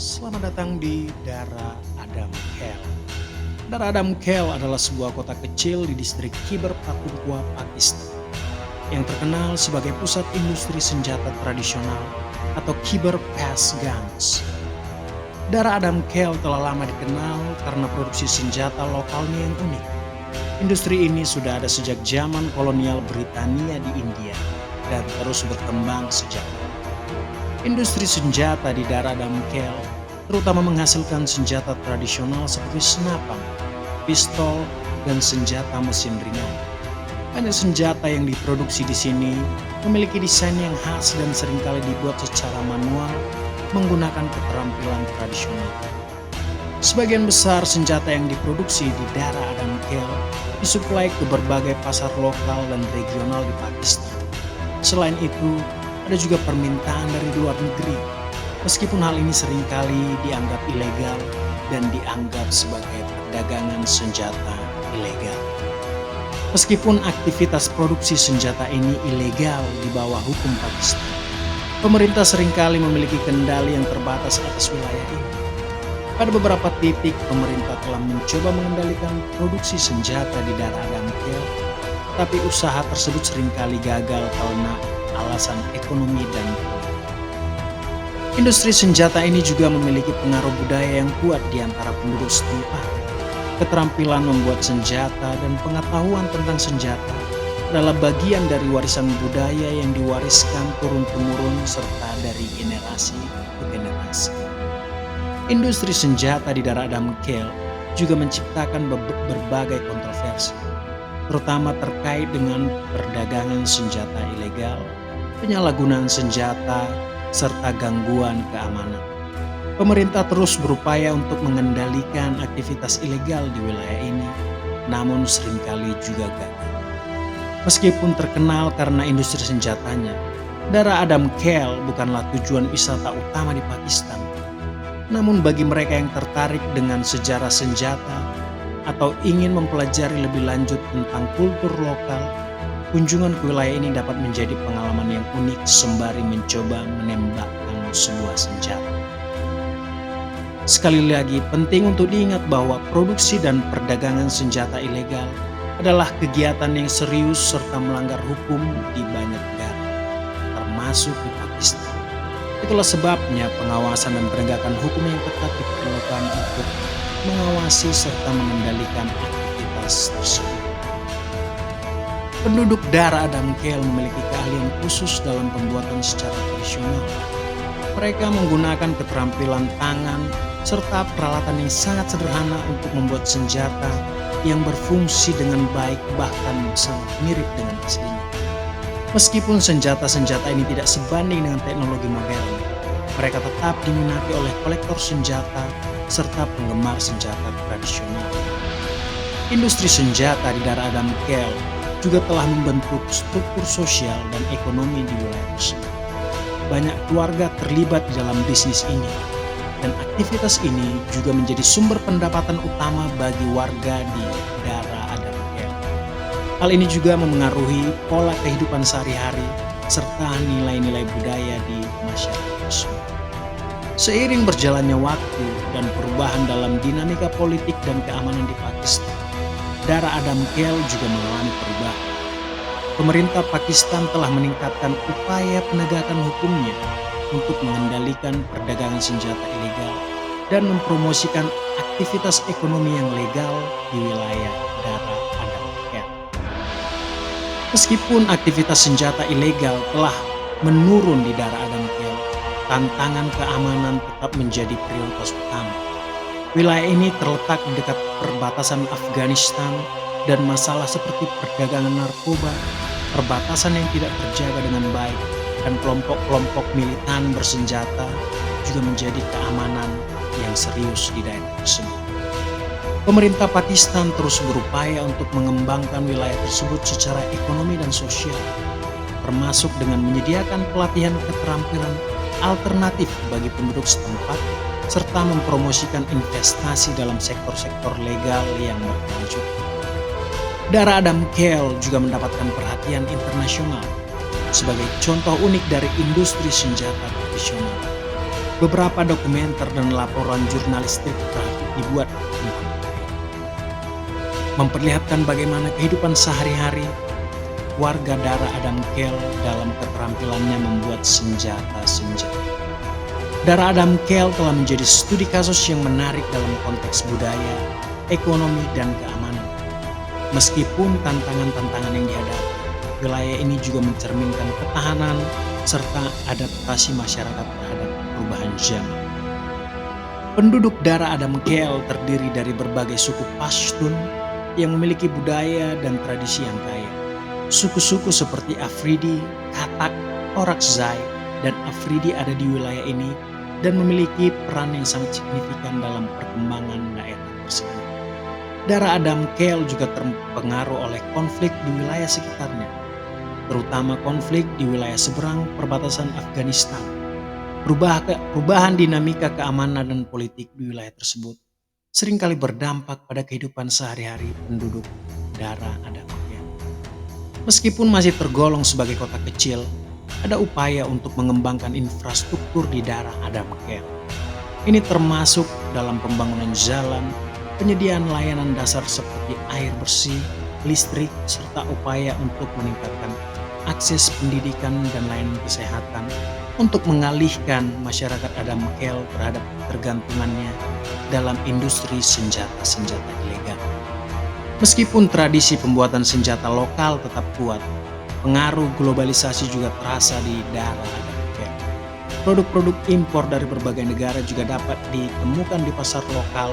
Selamat datang di Dara Adam Khel. Dara Adam Khel adalah sebuah kota kecil di distrik Khyber Pakhtunkhwa, Pakistan, yang terkenal sebagai pusat industri senjata tradisional atau Khyber Pass Guns. Dara Adam Khel telah lama dikenal karena produksi senjata lokalnya yang unik. Industri ini sudah ada sejak zaman kolonial Britania di India dan terus berkembang sejak itu. Industri senjata di Dara Adam Khel terutama menghasilkan senjata tradisional seperti senapang, pistol, dan senjata mesin ringan. Banyak senjata yang diproduksi di sini memiliki desain yang khas dan seringkali dibuat secara manual menggunakan keterampilan tradisional. Sebagian besar senjata yang diproduksi di Dara Adam Khel disuplai ke berbagai pasar lokal dan regional di Pakistan. Selain itu, ada juga permintaan dari luar negeri, meskipun hal ini seringkali dianggap ilegal dan dianggap sebagai perdagangan senjata ilegal. Meskipun aktivitas produksi senjata ini ilegal di bawah hukum Pakistan, pemerintah seringkali memiliki kendali yang terbatas atas wilayah ini. Pada beberapa titik, pemerintah telah mencoba mengendalikan produksi senjata di Dara Adam Khel, tapi usaha tersebut seringkali gagal karena alasan ekonomi dan politik. Industri senjata ini juga memiliki pengaruh budaya yang kuat di antara penduduk setempat. Keterampilan membuat senjata dan pengetahuan tentang senjata adalah bagian dari warisan budaya yang diwariskan turun-temurun serta dari generasi ke generasi. Industri senjata di Dara Adam Khel juga menciptakan berbagai kontroversi, terutama terkait dengan perdagangan senjata ilegal, penyalahgunaan senjata, serta gangguan keamanan. Pemerintah terus berupaya untuk mengendalikan aktivitas ilegal di wilayah ini, namun seringkali juga gagal. Meskipun terkenal karena industri senjatanya, Dara Adam Khel bukanlah tujuan wisata utama di Pakistan. Namun bagi mereka yang tertarik dengan sejarah senjata atau ingin mempelajari lebih lanjut tentang kultur lokal, kunjungan ke wilayah ini dapat menjadi pengalaman yang unik sembari mencoba menembakkan sebuah senjata. Sekali lagi, penting untuk diingat bahwa produksi dan perdagangan senjata ilegal adalah kegiatan yang serius serta melanggar hukum di banyak negara, termasuk di Pakistan. Itulah sebabnya pengawasan dan penegakan hukum yang ketat diperlukan untuk mengawasi serta mengendalikan aktivitas tersebut. Penduduk Dara Adam Khel memiliki keahlian khusus dalam pembuatan secara tradisional. Mereka menggunakan keterampilan tangan serta peralatan yang sangat sederhana untuk membuat senjata yang berfungsi dengan baik bahkan sangat mirip dengan aslinya. Meskipun senjata-senjata ini tidak sebanding dengan teknologi modern, mereka tetap diminati oleh kolektor senjata serta penggemar senjata tradisional. Industri senjata di Dara Adam Khel juga telah membentuk struktur sosial dan ekonomi di wilayah tersebut. Banyak keluarga terlibat di dalam bisnis ini, dan aktivitas ini juga menjadi sumber pendapatan utama bagi warga di Dara Adam Khel. Hal ini juga memengaruhi pola kehidupan sehari-hari serta nilai-nilai budaya di masyarakat tersebut. Seiring berjalannya waktu dan perubahan dalam dinamika politik dan keamanan di Pakistan, Dara Adam Khel juga mengalami perubahan. Pemerintah Pakistan telah meningkatkan upaya penegakan hukumnya untuk mengendalikan perdagangan senjata ilegal dan mempromosikan aktivitas ekonomi yang legal di wilayah Dara Adam Khel. Meskipun aktivitas senjata ilegal telah menurun di Dara Adam Khel, tantangan keamanan tetap menjadi prioritas utama. Wilayah ini terletak di dekat perbatasan Afghanistan dan masalah seperti perdagangan narkoba, perbatasan yang tidak terjaga dengan baik, dan kelompok-kelompok militan bersenjata juga menjadi keamanan yang serius di daerah tersebut. Pemerintah Pakistan terus berupaya untuk mengembangkan wilayah tersebut secara ekonomi dan sosial, termasuk dengan menyediakan pelatihan keterampilan alternatif bagi penduduk setempat, serta mempromosikan investasi dalam sektor-sektor legal yang berkelanjutan. Dara Adam Khel juga mendapatkan perhatian internasional sebagai contoh unik dari industri senjata tradisional. Beberapa dokumenter dan laporan jurnalistik telah dibuat tentang budaya, memperlihatkan bagaimana kehidupan sehari-hari warga Dara Adam Khel dalam keterampilannya membuat senjata-senjata. Dara Adam Khel telah menjadi studi kasus yang menarik dalam konteks budaya, ekonomi, dan keamanan. Meskipun tantangan-tantangan yang dihadapi, wilayah ini juga mencerminkan ketahanan serta adaptasi masyarakat terhadap perubahan zaman. Penduduk Dara Adam Khel terdiri dari berbagai suku Pashtun yang memiliki budaya dan tradisi yang kaya. Suku-suku seperti Afridi, Katak, Orakzai, dan Afridi ada di wilayah ini dan memiliki peran yang sangat signifikan dalam perkembangan daerah tersebut. Dara Adam Khel juga terpengaruh oleh konflik di wilayah sekitarnya, terutama konflik di wilayah seberang perbatasan Afghanistan. Perubahan dinamika keamanan dan politik di wilayah tersebut seringkali berdampak pada kehidupan sehari-hari penduduk Dara Adam Khel. Meskipun masih tergolong sebagai kota kecil, ada upaya untuk mengembangkan infrastruktur di Dara Adam Khel. Ini termasuk dalam pembangunan jalan, penyediaan layanan dasar seperti air bersih, listrik, serta upaya untuk meningkatkan akses pendidikan dan layanan kesehatan untuk mengalihkan masyarakat Adam Khel terhadap ketergantungannya dalam industri senjata-senjata ilegal. Meskipun tradisi pembuatan senjata lokal tetap kuat, pengaruh globalisasi juga terasa di Dara Adam Khel. Produk-produk impor dari berbagai negara juga dapat ditemukan di pasar lokal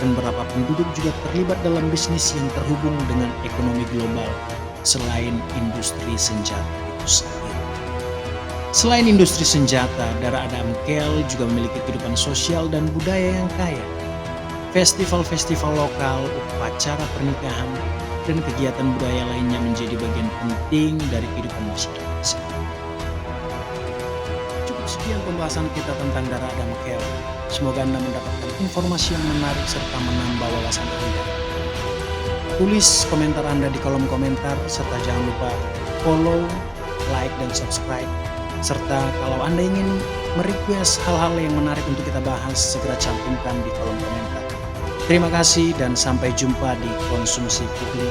dan beberapa penduduk juga terlibat dalam bisnis yang terhubung dengan ekonomi global selain industri senjata itu sendiri. Selain industri senjata, Dara Adam Khel juga memiliki kehidupan sosial dan budaya yang kaya. Festival-festival lokal, upacara pernikahan, dan kegiatan budaya lainnya menjadi bagian penting dari kehidupan masyarakat. Cukup sekian pembahasan kita tentang Dara Adam Khel. Semoga Anda mendapatkan informasi yang menarik serta menambah wawasan Anda. Tulis komentar Anda di kolom komentar, serta jangan lupa follow, like, dan subscribe. Serta kalau Anda ingin merequest hal-hal yang menarik untuk kita bahas, segera cantumkan di kolom komentar. Terima kasih dan sampai jumpa di Konsumsi Publik.